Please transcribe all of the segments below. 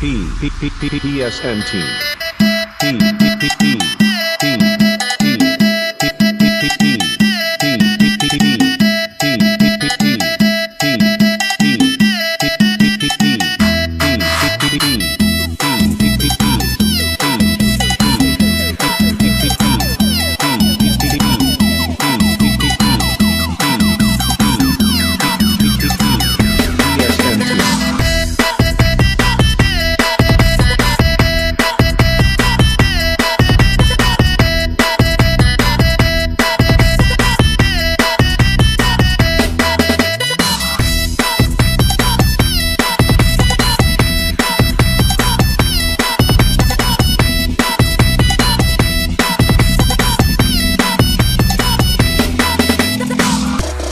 PSN team.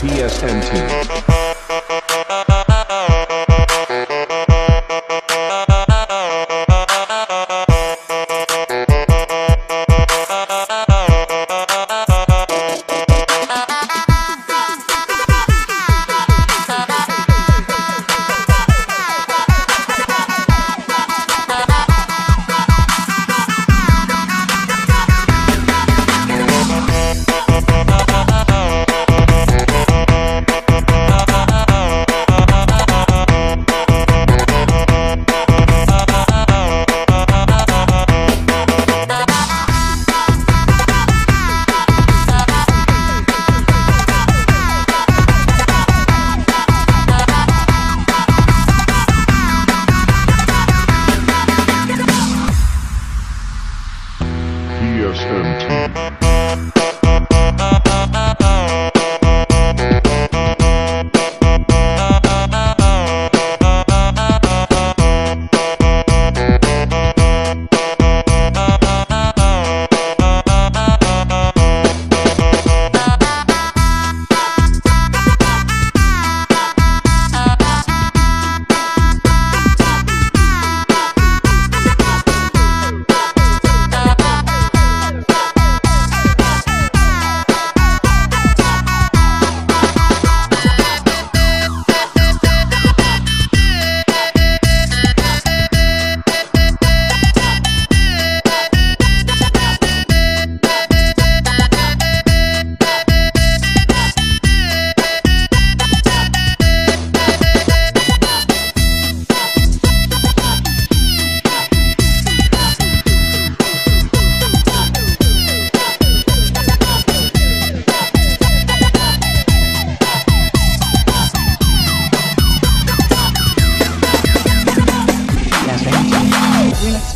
PSN team.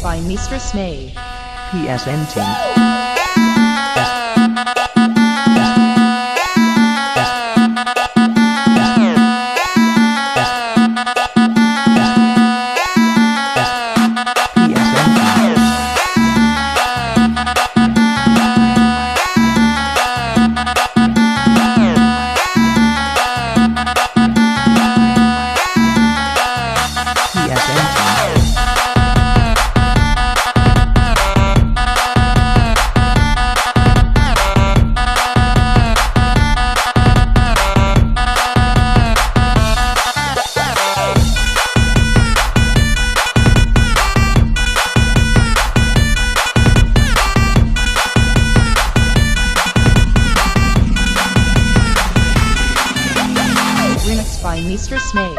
By Mr. Snay. PSN team. By Mr. Snay.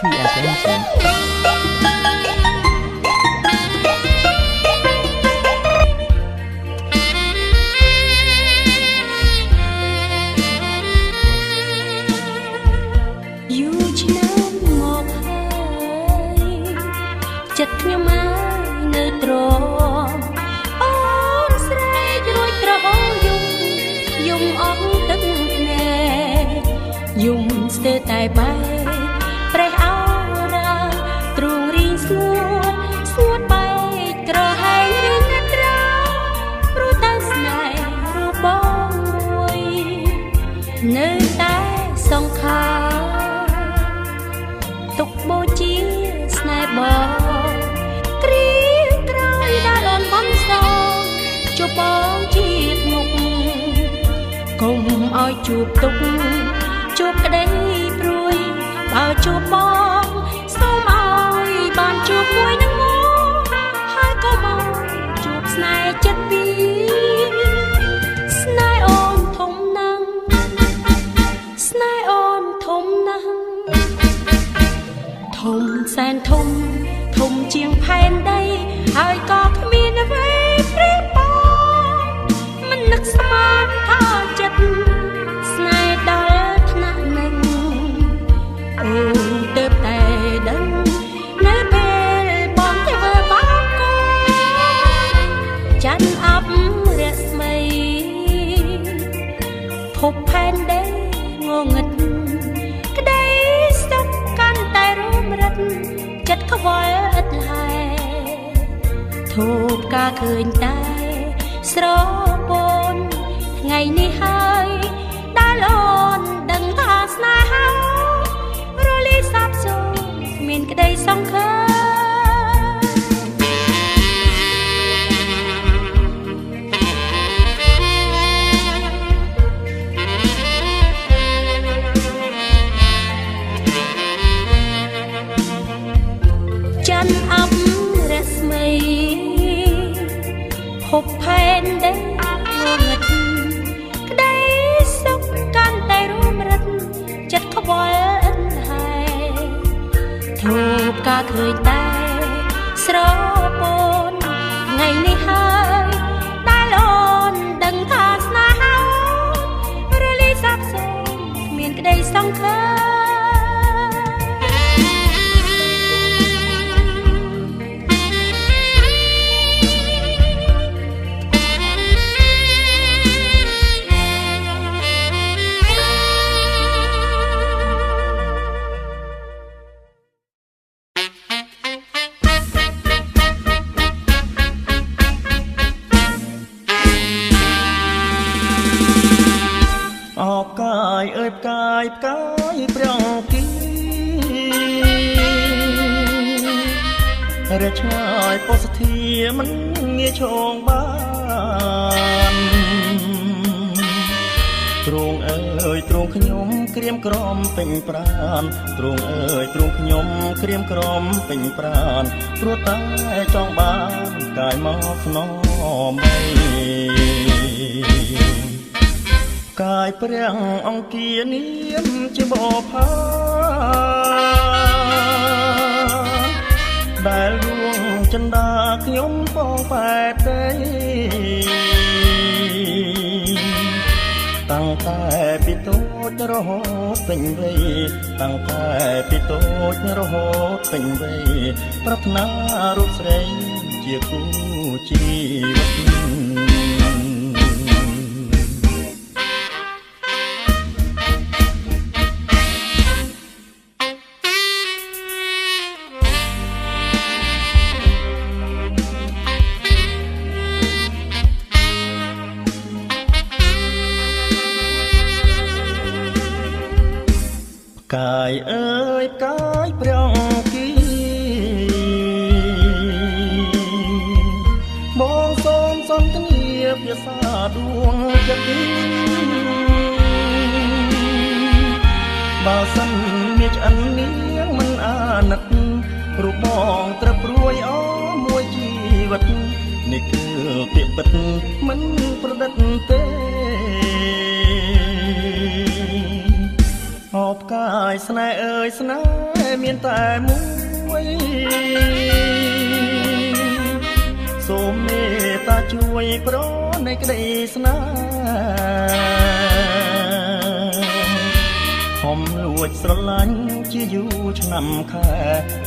PSN team. Dùng sơ tài bay pre áo ra trung ri suốt bay trở hay ngất ra rutas này ru bóng môi nơi ta song khá tục bố chi snai bò tri trôi đã đòn bóng sông chụp bóng chiết mục cùng oi chụp tục chụp ở đây rồi bao chụp bóng sao mỏi bàn chụp muối nắng นធំធំជាងផែនដីហើយក៏គ្មានអ្វីព្រៀបបងមិននឹកស្មានថាចិត្តស្នេហ៍ដល់ថ្នាក់នឹងអូនទៅតែដឹងនៅពេលបងទៅធ្វើបាបកូនច័ន្ទអបរស្មីភពផែនដីងងឹតក្តីសុខកាន់តែរួមរិតចិត្តខ្វល់ឥតលហែធូបការឃើញតែស្រពនថ្ងៃនេះហើយដែលអូនដឹងថាស្នេហារលាយសាបសូន្យគ្មានក្តីសង្ឃឹមភពផែនដីងងឹតក្តីសុខកាន់តែរួមរិតចិត្តខ្វល់ឥតហែធូបការឃើញតែស្រពនថ្ងៃនេះហើយដែលអូនដឹងថាស្នេហារលាយសាបសូន្យគ្មានក្តីសង្ឃឹមផ្កាយព្រះអង្គទីរឆ្ងាយពោសធាមិនងាយឈងបានទ្រង់អើយទ្រង់ខ្ញុំក្រៀមក្រំពេញប្រានទ្រង់អើយទ្រង់ខ្ញុំក្រៀមក្រំពេញប្រានព្រោះតែចង់បានកាយមកស្នំបីកាយព្រះអង្គានាមជាបបផាដែលរួងចិន្តាខ្ញុំបងបែតទេតាំងតែពីតូចរហូតពេញវ័យតាំងតែពីតូចរហូតពេញវ័យប្រាថ្នារូបស្រីជាគូជីវិតកាយអើយកាយព្រះអង្គីបងសូមសន្ធាភាសាដួងចិត្តបើសិនមានឆ្អិននាងមិនអាណិតរូបបងត្រឹបរួយអមួយជីវិតនេះគឺពាក្យពិតមិនប្រឌិតទេអបកាយស្នេហ៍អើយស្នេហ៍មានតែមួយសូមមេត្តាជួយប្រនៃក្តីស្នេហ៍ហំលួចស្រឡាញ់ជាយូរឆ្នាំខែ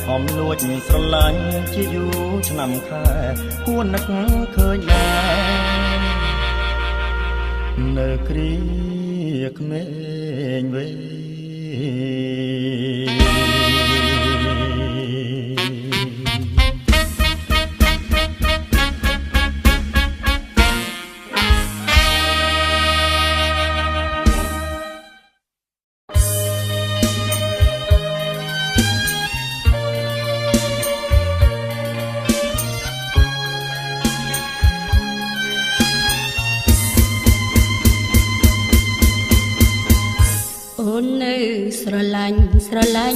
ហំលួចស្រឡាញ់ជាយូរឆ្នាំខែគួរនឹកឃើញដែរនៅគ្រាក្មេងវ័យស្រឡាញ់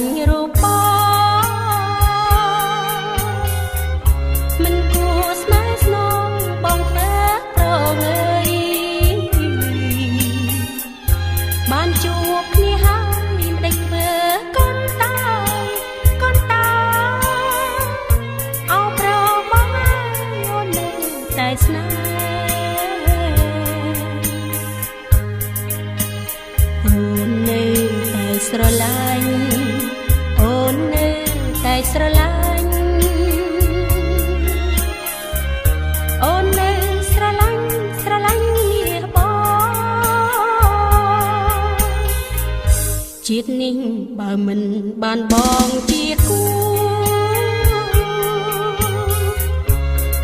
ជាតិនេះបើមិនបានបងជាគូ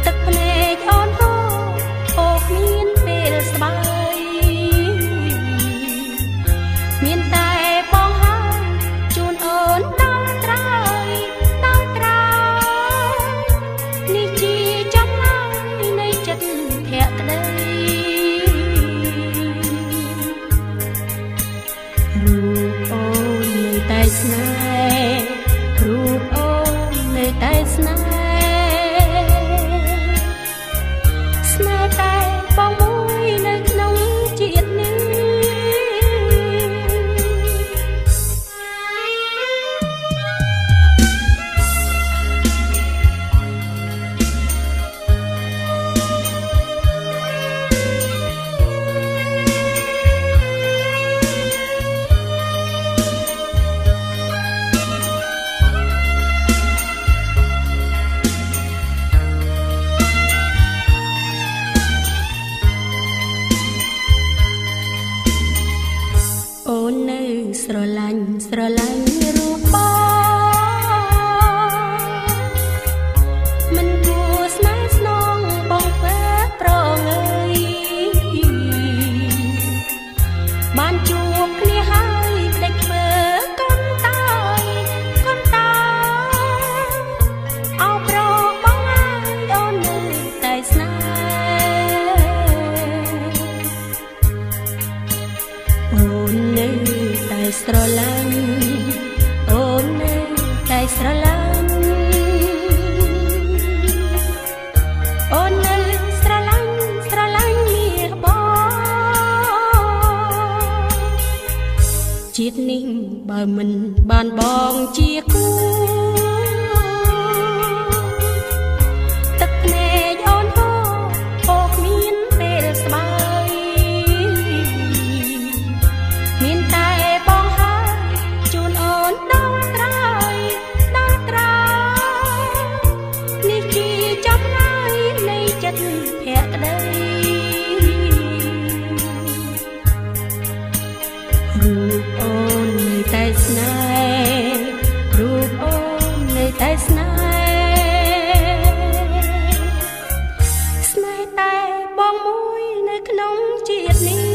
ទឹកភ្នែកអូនហូរអូគ្មានពេលស្បាយមានតែបងហើយជូនអូនដល់ត្រើយដល់ត្រើយនេះជាចំណាយនៃចិត្តភក្តីតែស្នេហ៍រូបអូននៅតែស្នេហ៍ស្នេហ៍តែបងមួយនៅក្នុងជាតិនេះស្រឡាញ់រូបបងមិនគួរស្នេហ៍ស្នងបងធ្វើប្រងើយបានជួបគ្នាហើយផ្លេចធ្វើកូនតាយកូនតាអោប្របងហើយអូននៅតែស្នេហ៍អូននៅតែស្រឡាញ់អូននៅតែស្រឡាញ់អូននៅស្រឡាញ់មាសបងជាតិនេះបើមិនបានបងជាគូទឹកភ្នែកអូនហូរអូគ្មានពេលស្បាយមានតែបងហើយជូនអូនដល់ត្រើយនេះជាចំណាយនៃចិត្តភក្តីរូបអូននៅតែស្នេហ៍រូបអូននៅតែស្នេហ៍ស្នេហ៍តែបងមួយនៅក្នុងជាតិនេះ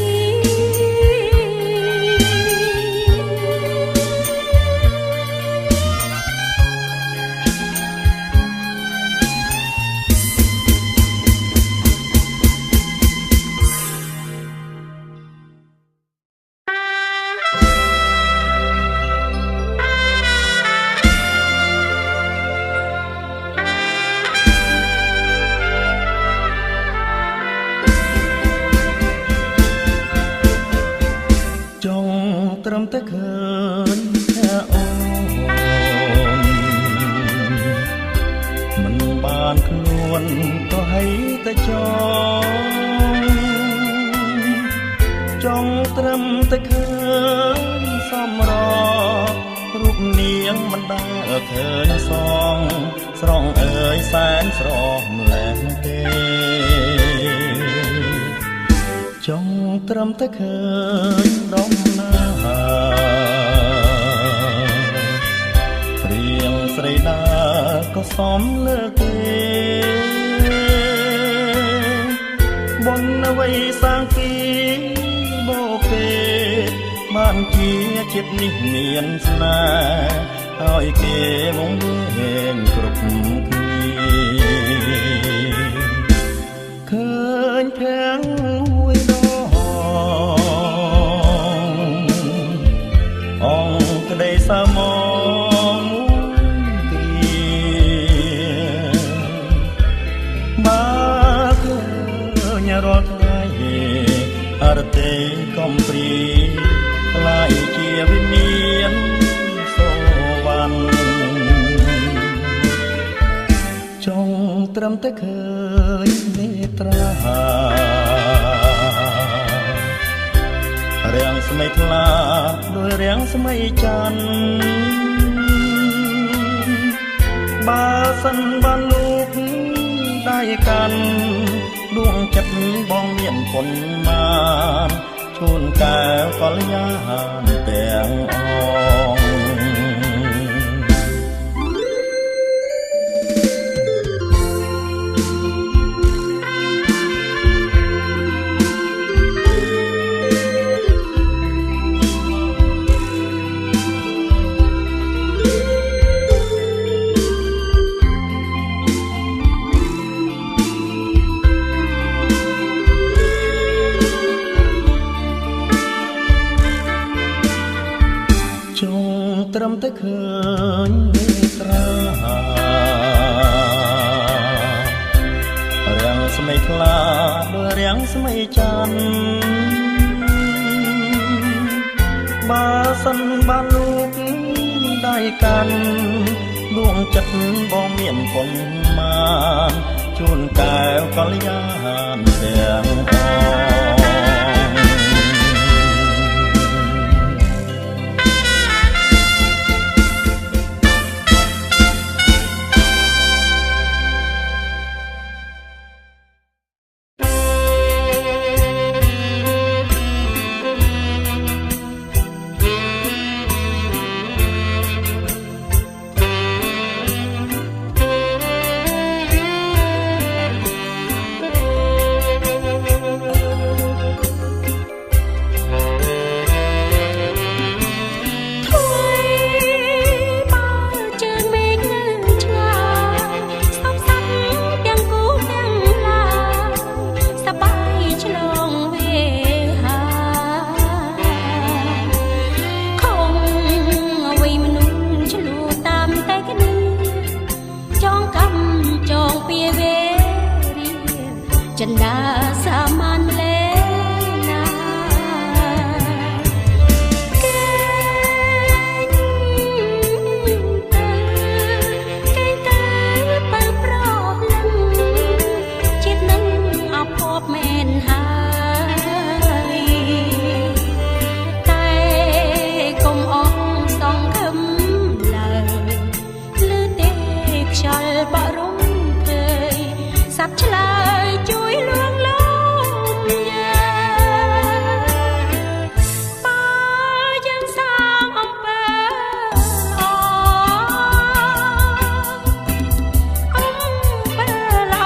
ត្រឹមតែឃើញថាអូនមិនបានខ្លួនក៏ให้តែចង់ត្រឹមតែឃើញសំររូបនាងមិនដែលឃើញសងស្រងអើយសែនស្រស់ម្ល៉េះទេចង់ត្រឹមតែឃើញដំណើររៀងស្រីដាក៏សមលើគេបនអ្វីសាំងពីបោពេបានជាចិត្តនេះមានស្នេហ៍ឲ្យគេវងវែងគ្រប់គ្នាឃើញភាំងមួយដងក្តីសើមងគ្រាបើឃើញរាល់ថ្ងៃអរទេកំព្រីខ្លាយជាវិមានសូវ័នចង់ត្រឹមតែឃើញនេត្រារាំងស្មីថ្លាដោយរាំងស្មីច័ន្ទបើសិនបានលោកដៃកាន់ដួងចិត្តបងមានប៉ុន្មានឈ ូនកែវកល្យានទាំងអងត្រឹមតែឃើញត្រារាំងស្មីខ្លាបើរាំងស្មីច័ន្ទបើសិនបានលោកដៃកាន់ដួងចិត្តបងមានប៉ុន្មានជូនកែវកល្យានទាំងអងចិន្តាសាមានម្លេណាកេងទៅបើប្រលឹងជាតិនឹងអភ័ព្វមែនហើយតែកុំអងសងខឹមឡើយលឺទេខ្យល់បរំភើយសັບឆ្លើយជួយលួងលោមយ៉ាបើយើងសាងអំពើល្អ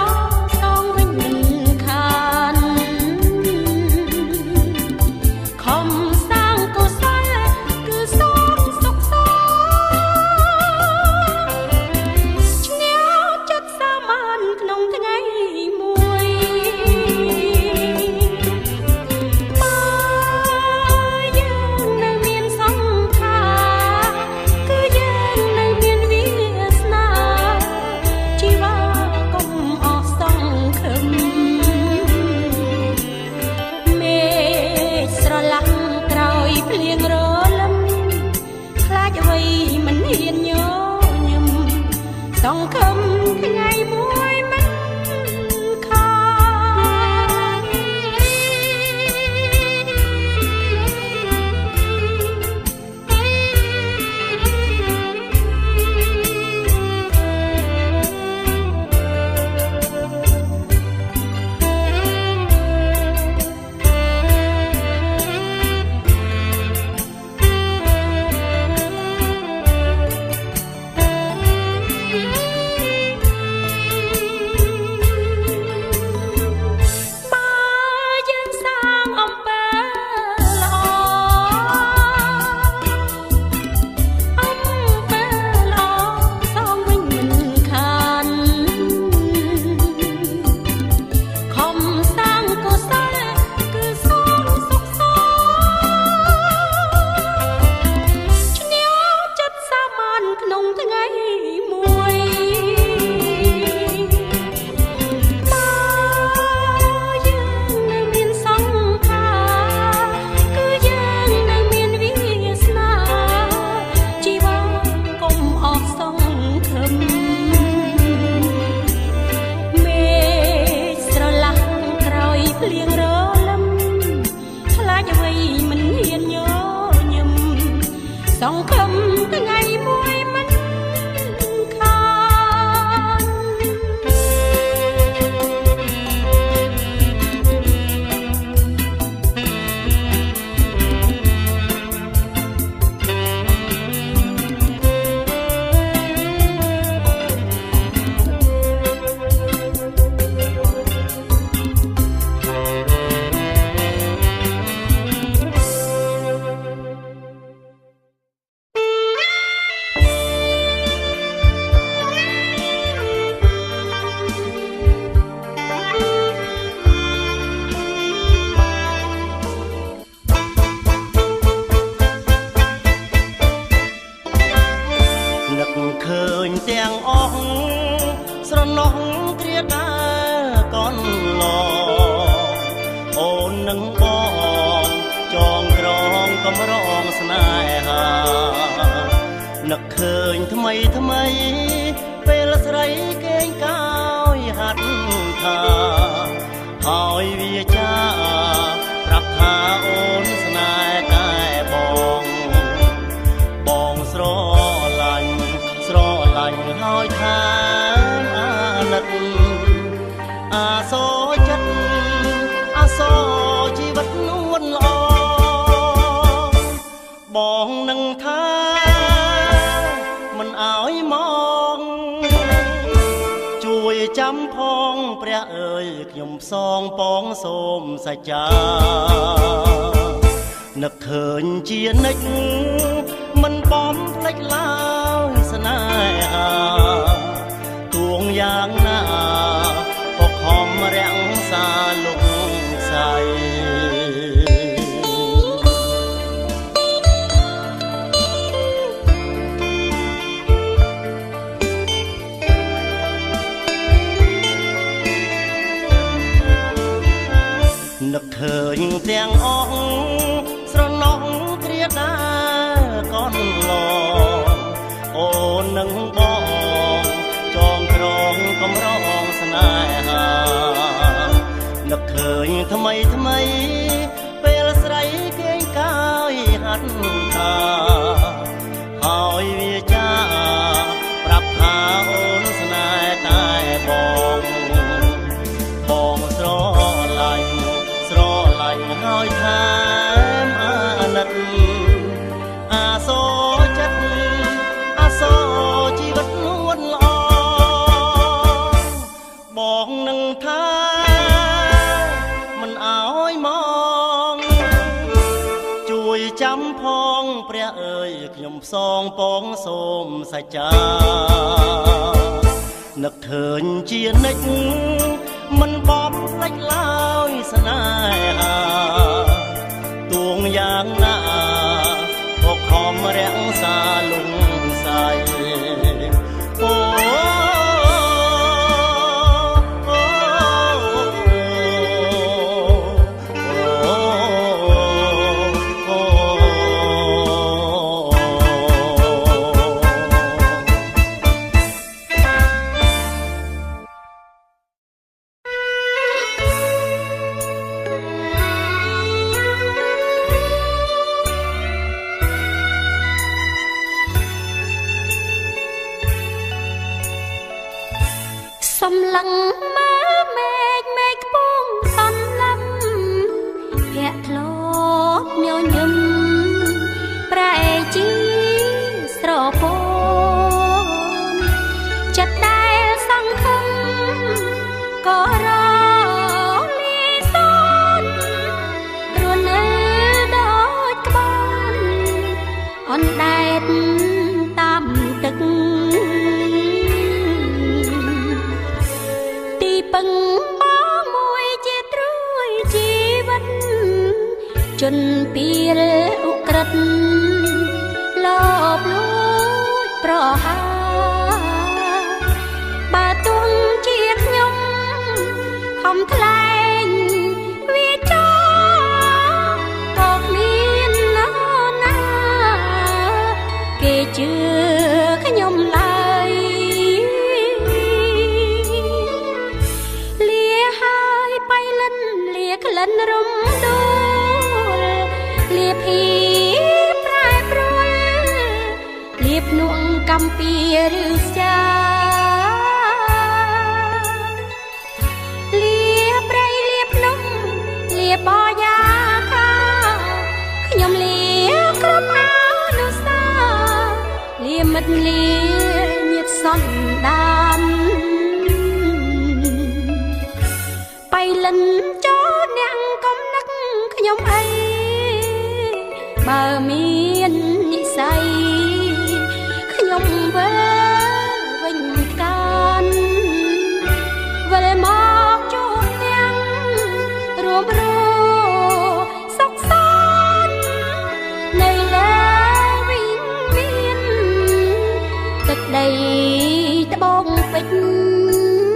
សងវិញមិនខានខំសាងកុសលគឺសងសុខសាឈ្នះចិត្តសាមានក្នុងថ្ងៃមួយបើយើងនៅមានសង្ខារគឺយើងនៅមានវាសនាជីវ៉ាកុំអស់សង្ឃឹមមេឃស្រឡះក្រោយភ្លៀងរលឹមខ្លាចអ្វីមិនហ៊ានញញឹមសង្ឃឹមថ្ងៃមួយមិនខាន ណោះគ្រាដាកនឡអូននឹងបងចងក្រងកំរងស្នេហានឹកឃើញថ្មីថ្មីពេលស្រីគេងកោយហាត់ថាហើយវាចាប្រាប់ថាអូនស្នេហ៍តែបងស្រឡាញ់ហើយថាអាណិតអាសោចិត្តអាសោជីវិតនួនល្អបងនឹងថាមិនអើយមកជួយចាំផងព្រះអើយខ្ញុំផ្សងពងសូមសច្ចានឹកឃើញជានិច្ចមិនបំភ្លេចឡើយស្នេហាទួងយ៉ាងណាក៏ខំរាំងសាលុកសៃនឹកឃើញទាំងអស់ស្រណោះគ្រាដាកនឡអូននឹងបងចងក្រងកំរងស្នេហានឹកឃើញថ្មីថ្មីពេលស្រីគេងកោយហាត់ថាហើយវាចាប្រាប់ថាអូនស្នេហ៍តែបងស្រឡាញ់ហើយថាអាណិតអាសោចិត្តអាសោជីវិតនួនល្អបងនឹងថាមិនអើយមកជួយចាំផងព្រះអើយខ្ញុំផ្សងពងសូមសច្ចានឹកឃើញជានិច្ចមិនបំភ្លេចឡើយស្នេហាទួងយ៉ាងណាក៏ខំរាំងសាលុងសៃអូសំឡឹងមើមេឃខ្ពស់សំឡឹងភាក់ធ្លាប់ញញឹមប្រែជីស្រពោនចិត្តដែលសង្ឃឹមក៏រលាយសូន្យរនៅដូចក្បូនអណ្ដែតតាមទឹកពឹងបងមួយជាត្រួយជីវិតជន់ពីលឧក្រិដ្ឋលបលួចប្រហាបើទុំជាខ្ញុំខំថ្លែងវាចោក៏គ្មានណាគេជឿខ្ញុំឡើយក្លិនរំដួលលាភីប្រែប្រួលលាភ្នួងកំពីឬស្ចាលាព្រៃលាភ្នំលាបយ៉ាខាខ្ញុំលាគ្រប់អនុសាលាមិត្តលាញាតិសន្តានបៃលិនអ្នកកំនឹកខ្ញុំអីបើមាននិស័យខ្ញុំវិលវិញកានវិលមកជួបទាំងរួមរស់សុខសាន្តនៅលើវិញមានទឹកដីត្បូងពេជ្រ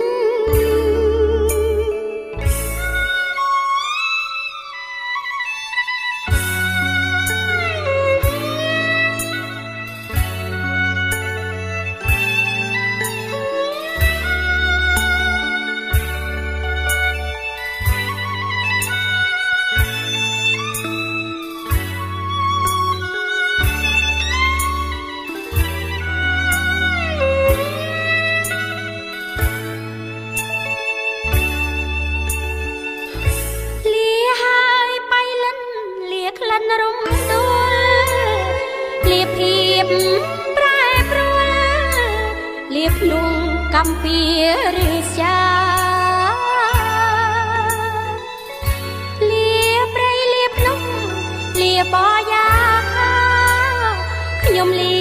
រិយាលាព្រៃលាភ្នំលាបយ៉ាខាខ្ញុំលា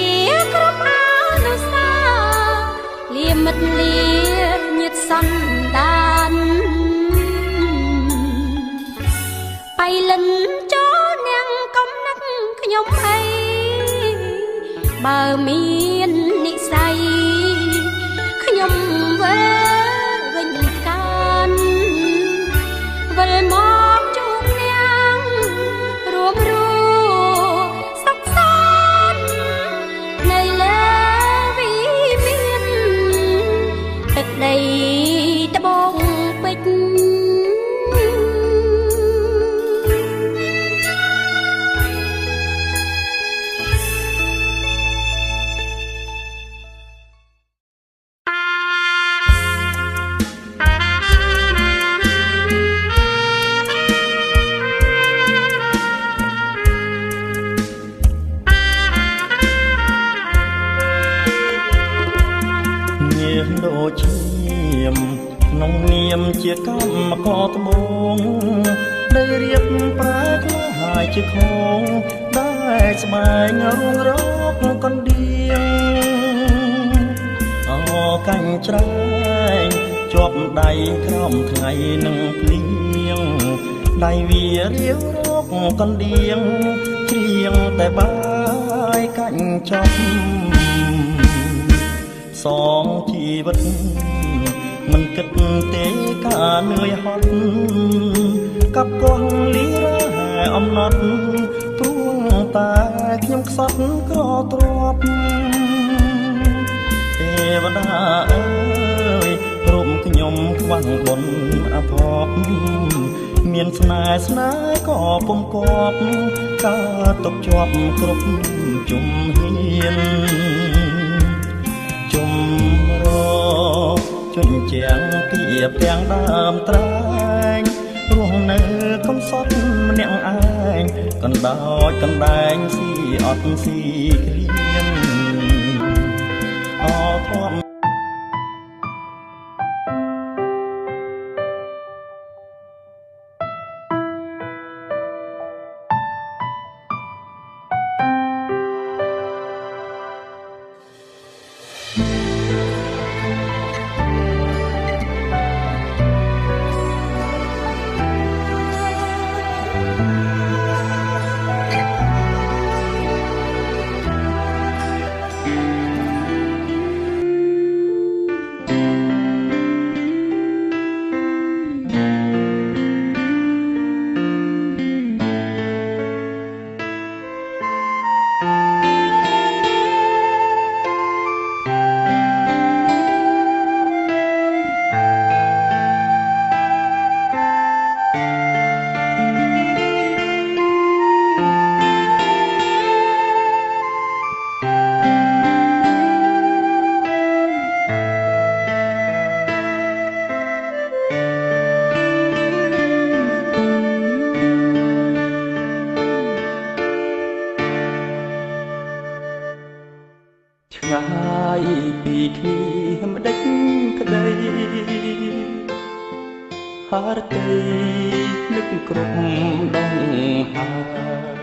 គ្រប់អនុសាលាមិត្តលាញាតិសន្តានបៃលិនចូលនាងកំណាក់ខ្ញុំអីបើមាននិស័យខ្ញុំវិលវិញកានវិលមកជួបនាងរួមរស់សុខសាន្តនៅលើវិមានទឹកដីត្បូងពេជ្រដូចឈាមក្នុងនាមជាកម្មករត្បូងដែលរៀបប្រែក្លាយជាខងដែលស្បែងរួងរកកណ្ដៀងអកាញ់ច្រែងជាប់ដៃក្រោមថ្ងៃនឹងភ្លៀងដៃវារាវរកកណ្ដៀងច្រៀងតែបាយកាញ់ចប់សងជីវិតមិនគិតទេការនឿយហត់កັບកោះលីរ៉ែអំណត់ព្រោះតែខ្ញុំខ្សត់ក្រទ្របទេវតាអើយរូបខ្ញុំខ្វះបុណ្យអភ័ព្វមានស្នេហ៍ក៏ពុំគប់កើតទុកជាប់គ្រប់ជំហានជំរជញ្ជាំងពីទាំងដើមត្រែងរស់នៅកំសត់ម្នាក់ឯងកណ្ដោចកណ្ដែងស៊ីអត់ស៊ីគ្លៀនអធម្មពីគ្នាម្ដេចក្ដីហារតីនឹកគ្រប់ដងហើយ